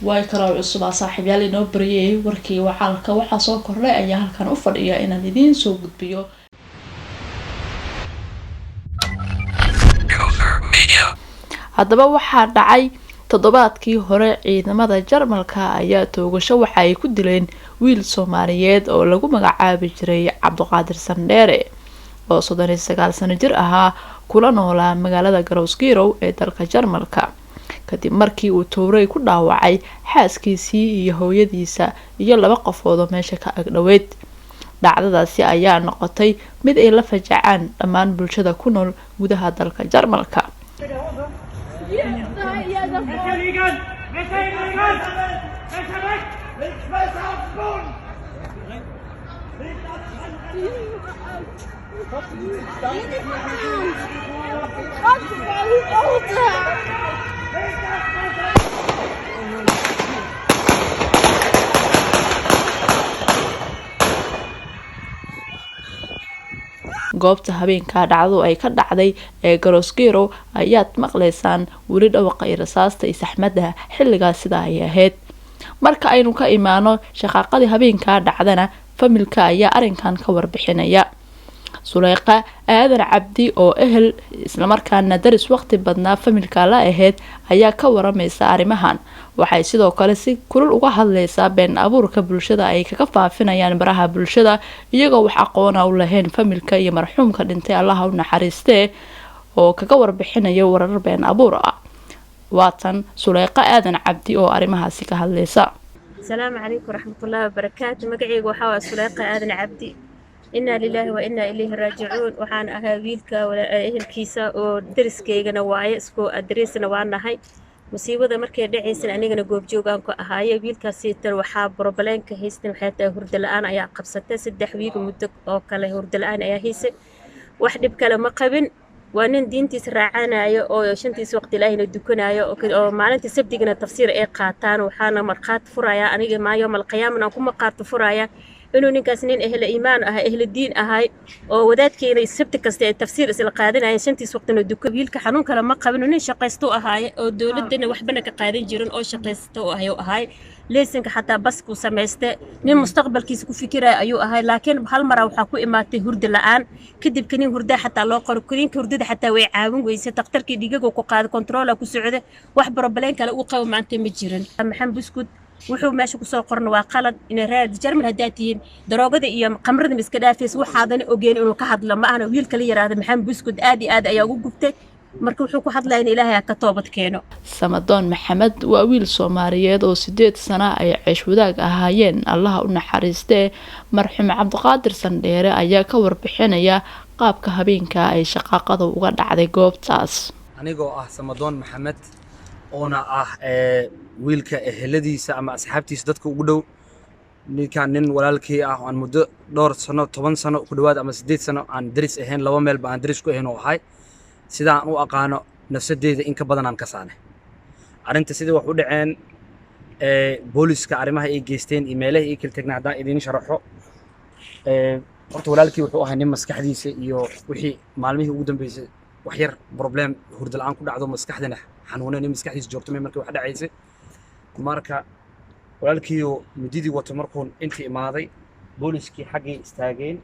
way kala cusub saaxiibayaal inoo bariyay warkii wacaalka waxa soo kordhay ayaa halkan u fadhiya inaan idin soo gudbiyo haddaba waxaa dhacay toddobaadkii hore ciidamada Jarmalka ayaa toogasho waxa ay ku dileen wiil Soomaaliyeed oo lagu magacaabi jiray Cabdiqaadir Sandheere oo 39 sano jir ahaa kula noolaa magaalada Garoosgirow ee dalka Jarmalka kadib markii uu tooray ku dhaawacay xaaskiisii iyo hooyadiisa iyo laba qofood oo meesha ka agdhaweyd dhacdadaasi ayaa noqotay mid ay la fajacaan dhammaan bulshada ku nool gudaha dalka Jarmalka goobta habeenka dhacdo ay ka dhacday ee Garoosgirow ayaad maqleysaan wali dhawaqa rasaasta iyo saxmadda xilligaas sida ay ahayd marka aynu ka imaano shaqaqadii habeenka dhacdana familka ayaa arinkan ka warbixinaya Suleyqa Aadan Cabdi oo ehel isla markaana daris waqti badnaa familka la ahayd ayaa ka waramaysa arimahan waxay sidoo kale si kulul uga hadlaysaa been abuurka bulshada ay kaga faafinayaan baraha bulshada iyagoo wax aqoon u lahayn familka iyo marxuumka dhintay Allah u naxariistee oo kaga warbixinaya warar been abuur ah waatan Suleyqa Aadan Cabdi oo arimahaasi ka hadlaysa السلام عليكم ورحمة الله وبركاته مقعيق وحاوى سليقة آذن عبدي إنا لله وإنا إليه راجعون وحان أهاويلك ولا أهل كيسا ودرس كيغنا واي اسكو أدريسنا وانا هاي مصيبة مركي دعيسن أنيغنا قوب جوغانكو أهاي ويلكا سيتر وحاب بروبلانك هيستن وحياتا هورد الآن أيا قبستا سدح ويق مدك أوكالي هورد الآن أيا هيسن واحد بكالا مقابن وأن دينتيس راعانايا أو شنتيس وقت إلهينا دكنايا أو معناتي سبديقنا تفسير إيه قاتان وحانا مرقات فرايا أنيق ما يوم القيامة نكون مقارت فرايا إنو نكاسنين أهل إيمان أهل الدين أهاي وذاتكينا السبت كاستي التفسير إسلا قادين أي شنتيس وقتنا دكوبيلك حنون كلا مقابل ونين شقيستو أهاي أو دولدنا وحبنا كقادين جيرون أو شقيستو أهاي ليسنك حتى بسكو سميسته نين مستقبل كيسكو فكرة أيو أهاي لكن بهالمرة وحاكو إماتي هرد الآن كدب كنين هردا حتى لو قرب كنين كهردا حتى ويعاون ويسي تقتركي ديقاق وقاعد كنترولا كسعودة وحبر بلين كلا وقاو معنتي مجيرن محمد بسكوت wuxuu meesha ku soo qorno waa qalad in raad Jarmal hadaatiin daroogada iyo qamrada miska dhaafis waxaadan ogeen inuu ka hadlo ma ahna wiilka la yiraahdo Maxamed Buskud aad ayaa ugu gubtay marka wuxuu ku hadlayay in Ilaahay ka toobad keeno Samadoon Maxamed waa wiil Soomaaliyeed oo 8 sano ay ceesh wadaag ahaayeen Allah u naxariistee marxuum Cabdiqaadir Sandheere ayaa ka warbixinaya qaabka habeenka ay shaqaqada uga dhacday goobtaas anigoo ah Samadoon Maxamed oona ah wiilka eheladiisa ama asxaabtiisa dadka ugu dhow ninkan nin walaalkii ah aan muddo dhowr sano 10 sano ku dhawaad ama 8 sano aan daris ahayn laba meel baan daris ku ahayn oo ahay sidaan u aqaano nafsadeeda in ka badan aan ka saanay arinta sidii wax u dhaceen booliska arimaha ay geysteen emailada ay kala tagnaa hadaan idin sharaxo horta walaalkii wuxuu ahaa nin maskaxdiisa iyo wixii maalmihii ugu dambeysay wax yar problem hurdo la'aan ku dhacdo maskaxdana xanuuneen maskaxdiisa joogto markii wax dhacaysay marka walaalkii mudidii wato markuu intii imaaday booliskii xaqii istaageen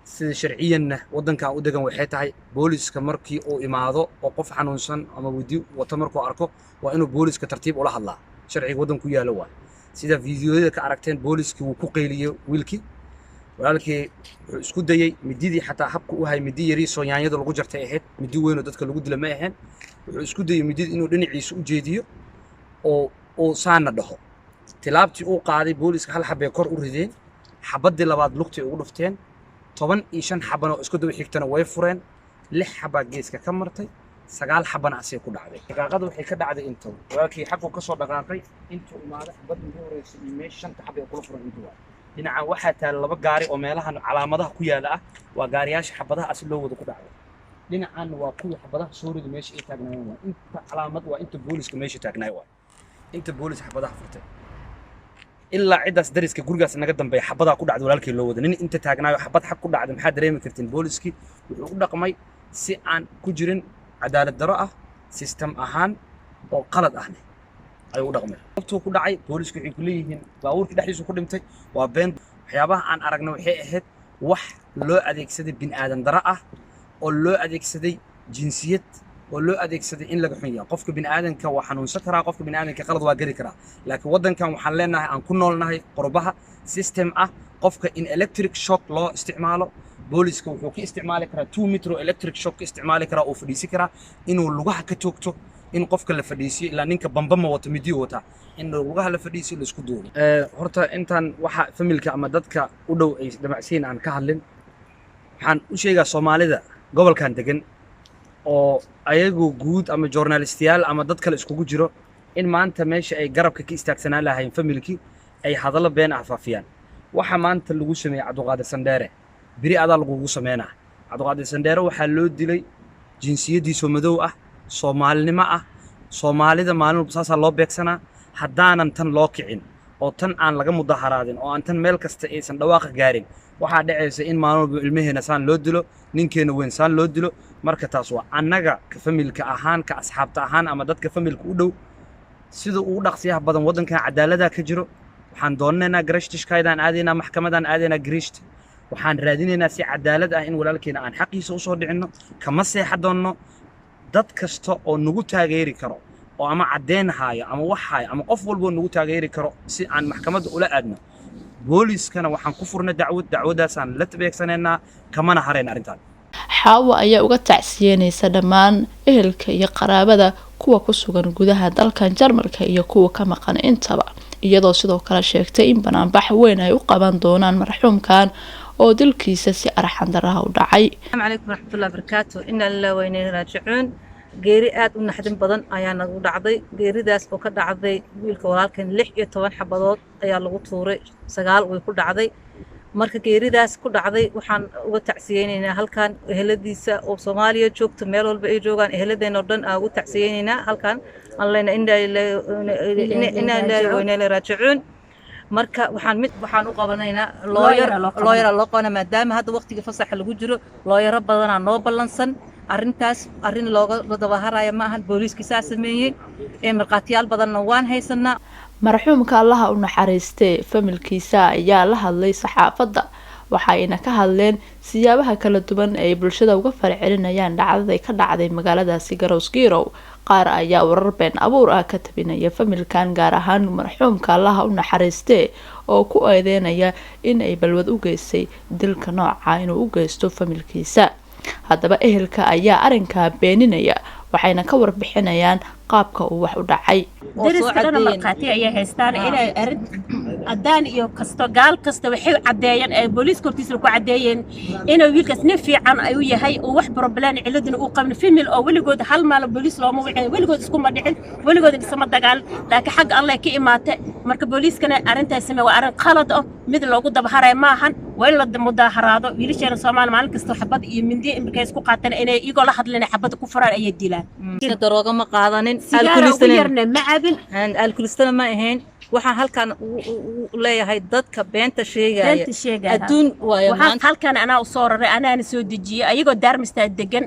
sida sharciyanna wadanka u degan waxay tahay booliska markii uu imaado oo qof xanuunsan ama wadi wato markuu arko waa inuu booliska tartiib ula hadlaa sharciga wadanku yaalo waa sida fiidiyoyada ka aragteen booliskii uu ku qeyliyay wiilkii walaalkii wuxuu isku dayay mididii xataa habku u hay midi yari Soomaaliyeed lagu jartay ahayd midi weyn oo dadka lagu dilay ma ahayn wuxuu isku dayay midid inuu dhinaciisa u jeediyo oo saana dhaho tilaabtii uu qaaday booliska hal xabay kor u rideen xabadii labaad lugtay ugu dhufteen 15 xabano isku daba xigtana way fureen 6 xaba geeska ka martay 9 xabana asay ku dhacday daqaaqadu waxay ka dhacday intuu walaalkii xaqu ka soo dhaqaaqay intuu imaaday xabadii ugu horeysay meesha 5 xabay ku furan intuu dhinaca waxa taal laba gaari oo meelahan calaamadaha ku yaala ah waa gaariyaasha xabadaha asal loo wada ku dhacday dhinacan waa kuwa xabadaha Suuriga meesha ay taagnaayeen waa inta calaamad waa inta booliska meesha taagnaay waa inta boolis xabadaha furtay ilaa ciddaas dariska gurigaas naga dambeeya xabadaa ku dhacday walaalkii loo wada nin inta taagnaayo xabad xaq ku dhacday maxaa dareemi kartiin booliskii wuxuu u dhaqmay si aan ku jirin cadaalad daro ah system ahaan oo qalad ahne ayuu u dhaqmay sababtuu ku dhacay boolisku waxay ku leeyihiin baabuurkii dhexdiisu ku dhintay waa been waxyaabaha aan aragna waxay ahayd wax loo adeegsaday binaadan daro ah oo loo adeegsaday jinsiyad oo loo adeegsaday in laga xun yahay qofka binaadanka waa xanuunsan karaa qofka binaadanka qalad waa geli karaa laakiin waddankan waxaan leenahay aan ku noolnahay qurbaha system ah qofka in electric shock loo isticmaalo booliska wuxuu ka isticmaali karaa 2 metro electric shock ka isticmaali karaa oo fadhiisi karaa inuu lugaha ka toogto in qofka la fadhiisiyo ilaa ninka bamba ma wato midi wata in lugaha la fadhiisiyo la isku duubo horta intaan waxa familka ama dadka u dhow ay damacsiin aan ka hadlin waxaan u sheegaa Soomaalida gobolkan degan oo ayagu guud ama journalistiyaal ama dad kale iskugu jiro in maanta meesha ay garabka ka istaagsanaan lahayn familkii ay hadallo been ah faafiyaan waxa maanta lagu sameeyay Cabduqaadir Sandheere biri adaa lagu sameeyna Cabduqaadir Sandheere waxaa loo dilay jinsiyadiisu madow ah Soomaalinimo ah Soomaalida maalin saasa loo beegsanaa haddaanan tan loo kicin oo tan aan laga mudaharaadin oo aan tan meel kasta aysan dhawaaq gaarin waxaa dhacaysa in maalmo ilmaheena saan loo dilo ninkeena weyn saan loo dilo marka taas waa annaga ka familka ahaan ka asxaabta ahaan ama dadka familka u dhow sida uu dhaqsiyaha badan waddanka cadaalada ka jiro waxaan doonaynaa garashtishkaydaan aadaynaa maxkamadan aadaynaa grisht waxaan raadinaynaa si cadaalad ah in walaalkeena aan xaqiisa u soo dhicinno kama seexadoonno dad kasta oo nagu taageeri karo oo ama cadeen haayo ama wax haayo ama qof walba nagu taageeri karo si aan maxkamadda ula aadno booliskana waxaan ku furnay dacwadaasaan la tabeegsanaynaa kamana hareen arrintan xaawo ayaa uga tacsiyeynaysa dhammaan ehelka iyo qaraabada kuwa ku sugan gudaha dalkan Jarmalka iyo kuwa ka maqan intaba iyadoo sidoo kale sheegtay in banaanbax weyn ay u qaban doonaan marxuumkan oo dilkiisa si arxan darah u dhacay. Assalaamu calaykum waraxmatullaahi wabarakaatuh. Inna lillahi wa inna ilayhi raaji'uun. geeri aad u naxdin badan ayaa nagu dhacday geeridaas oo ka dhacday wiilka walaalkan 16 xabadood ayaa lagu tuuray 9 way ku dhacday marka geeridaas ku dhacday waxaan uga tacsiyeenaynaa halkan eheladiisa oo Soomaaliya joogto meel walba ay joogan eheladeena oo dhan aan uga tacsiyeenaynaa halkan Allahna inna lillahi wa inna ilayhi raaji'uun marka waxaan u qabanaynaa lawyer loo qona maadaama hadda waqtiga fasaxa lagu jiro lawyer badan noo balansan arrintaas arrin looga dabaharaya ma ahan booliiska sameeyay ee marqaatiyaal badanna waan haysanaa marxuumka Allaha u naxariistay familkiisa ayaa la hadlay saxaafadda waxayna ka hadleen siyaabaha kala duwan ee bulshada uga farcelinayaan dhacdada ka dhacday magaaladaasi Garowskiirow qaar ayaa warar been abuur ah ka tabinaya familkan gaar ahaan marxuumka Allaha u naxariistay oo ku eedeynaya in ay balwad u geysay dilka nooca inuu u geysto familkiisa haddaba ehelka ayaa arinka beeninaya waxayna ka warbixinayaan qaabka uu wax u dhacay dariskana marqaati ayaa haystaan inay arin adaan iyo kasto gaal kasta waxay cadeeyeen ee booliis kortiisa ku cadeeyeen inuu wiilkaas nin fiican ay u yahay oo wax problem ciladina uu qabno family oo waligood hal maal booliis looma wixin waligood isku ma dhicin waligood isma dagaal laakiin xaq Allah ka imaatay marka booliiskana arintaas sameeyay waa arin qalad ah mid loogu dabaharay ma ahan way la mudaharaado wiilasheena Soomaali maalin kasta xabad iyo mindi markay isku qaataan inay iyaga la hadlaan xabad ku furaan ay dilaan darooga ma qaadanin alkulistana ma ahayn waxaan halkan u leeyahay dadka beenta sheegaya adduun waxaan halkan ana u soo raray anaana soo dejiyay ayagoo daarmistaa degan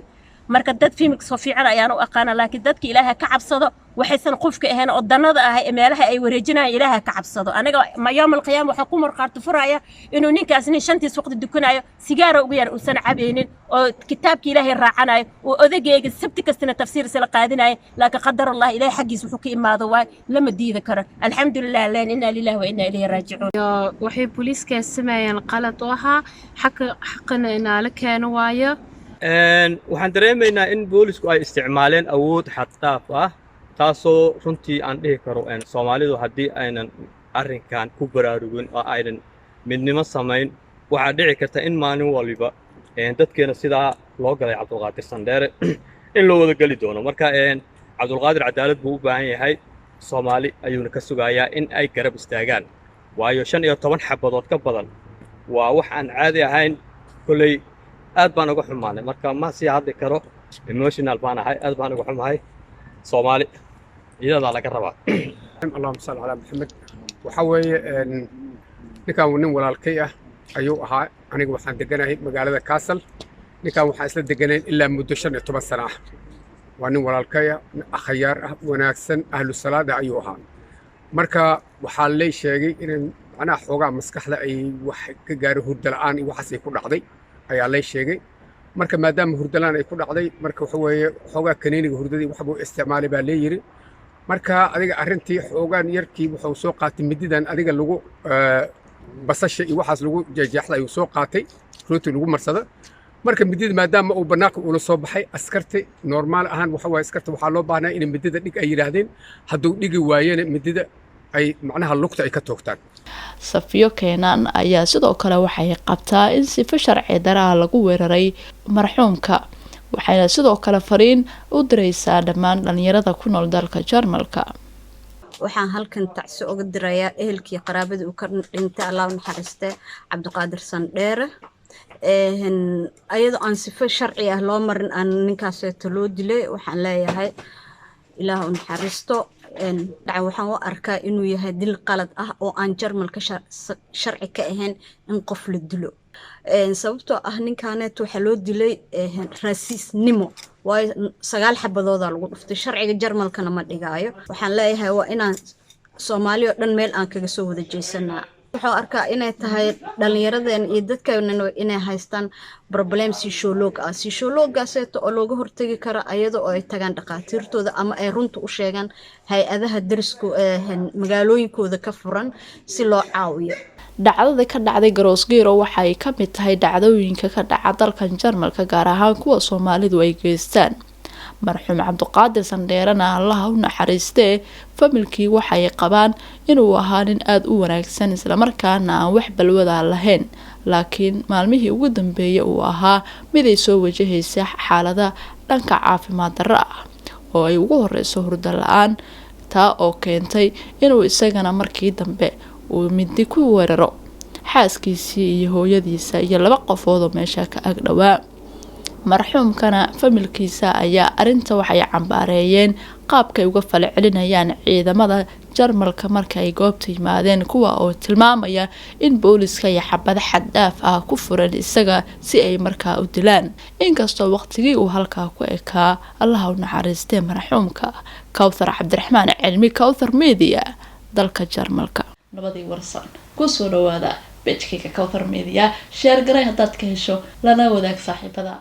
marka dad fiimik soo fiican ayaan u aqaan laakiin dadka Ilaahay ka cabsado waxaysan qofka ahayn oo danada ah ee meelaha ay wareejinayaan Ilaahay ka cabsado aniga ma yawmal qiyaam waxa ku marqaarto furaya inuu ninkaas nin shantiis waqti dukanayo sigaar ugu yar uusan cabeynin oo kitaabka Ilaahay raacanayo oo odagayga sabti kastana tafsiir sala qaadinayo laakiin qadar Allah Ilaahay xaqiis wuxuu ka imaado waa lama diida karo alxamdulillah la inna lillahi wa inna ilayhi raaji'uun waxay booliiska sameeyeen qalad oo ahaa xaqna inaa la keeno waayo waxaan dareemaynaa in boolisku ay isticmaaleen awood xad dhaaf ah taasoo runtii aan dhihi karo Soomaalidu haddii aynan arrinkan ku baraarugin oo aynan midnimo samayn waxaa dhici karta in maalin waliba dadkeena sidaa loo galay Cabduqaadir Sandheere in loo wada gali doono marka Cabduqaadir cadaalad buu u baahan yahay Soomaali ayuuna ka sugayaa in ay garab istaagaan waayo 15 xabadood ka badan waa wax aan caadi ahayn kulay aad baan uga xumaanay marka ma sii hadli karo emotional baan ahay aad baan uga xumahay Soomaali iyada laga rabaa اللهم صل على محمد waxa weeye ninkan nin walaalkay ah ayuu ahaa aniga waxaan deganahay magaalada Kassel ninkan waxaan isla deganayn ilaa muddo 15 sano ah waa nin walaalkay ah akhayaar ah wanaagsan ahlu salaada ayuu ahaa marka waxaa la sheegay in macnaha xoogaa maskaxda ay wax ka gaaro hurdo la'aan iyo waxaas ay ku dhacday ayaa la sheegay marka maadaama hurdo la'aan ay ku dhacday marka waxa weeye xoogaa kaniiniga hurdadii wax buu isticmaalay baa leeyiri marka adiga arintii xoogaan yarkii wuxuu soo qaatay mididan adiga lagu basasha iyo waxaas lagu jeexday ayuu soo qaatay rooti lagu marsada marka midida maadaama uu banaanka uu soo baxay askarta normaal ahaan waxa way askarta waxa loo baahnaa in midida dhig ay yiraahdeen hadduu dhigi waayeen midida ay macnaha lugta ay ka toogtaan Safiyo Keenan ayaa sidoo kale waxay qabtaa in sifa sharci daraa lagu weeraray marxuumka waxayna sidoo kale fariin u diraysaa dhammaan dhalinyarada ku nool dalka Jarmalka waxaan halkan tacsi uga dirayaa ehelkii qaraabada uu ka dhintay Allah naxariiste Cabdiqaadir Sandheere ayadoo aan sifa sharci ah loo marin aan ninkaas loo dilay waxaan leeyahay Ilaahu naxariisto dhaca waxaan u arkaa inuu yahay dil qalad ah oo aan Jarmalka sharci ka ahayn in qof la dilo sababtoo ah ninkaaneet waxa loo dilay raasisnimo way 9 xabadooda lagu dhuftay sharciga Jarmalkana ma dhigaayo waxaan leeyahay waa inaan Soomaaliya dhan meel aan kaga soo wada jeesanaa waxaan arkaa inay tahay dhalinyaradeen iyo dadkayna inay haystaan problem sisholoogaaseeto oo looga hortagi karo ayadoo ay tagaan dhaqaatiirtooda ama ay runta u sheegaan hay-adaha darisku magaalooyinkooda ka furan si loo caawiyo dhacdada ka dhacday Gross-Giro waxay ka mid tahay dhacdooyinka ka dhaca dalkan Jarmalka gaar ahaan kuwa Soomaalidu ay geystaan marxuum Cabdiqaadir Sandheerana Allah u naxariistee familkii waxay qabaan inuu ahaa nin aad u wanaagsan isla markaana aan wax balwada lahayn laakiin maalmihii ugu dambeeyay uu ahaa mid ay soo wajahaysa xaalada dhanka caafimaad darro ah oo ay ugu horeyso hurdo la'aan taa oo keentay inuu isagana markii dambe uu midi ku weeraro xaaskiisii iyo hooyadiisa iyo 2 qofood oo meesha ka ag dhawaa marxuumkana familkiisa ayaa arinta waxay cambaareeyeen qaabka ay uga falcelinayaan ciidamada Jarmalka marka ay goobta yimaadeen kuwa oo tilmaamaya in booliska ay xabad xad dhaaf ah ku furan isaga si ay markaa u dilaan inkastoo waqtigii uu halkaa ku ekaa Allah u naxariistee marxuumka Kawthar Cabdiraxmaan Cilmi Kawthar Media dalka Jarmalka nabadii warsan ku soo dhawaada page-ka Kawthar Media share garay hadaad ka hesho lana wadaag saaxiibada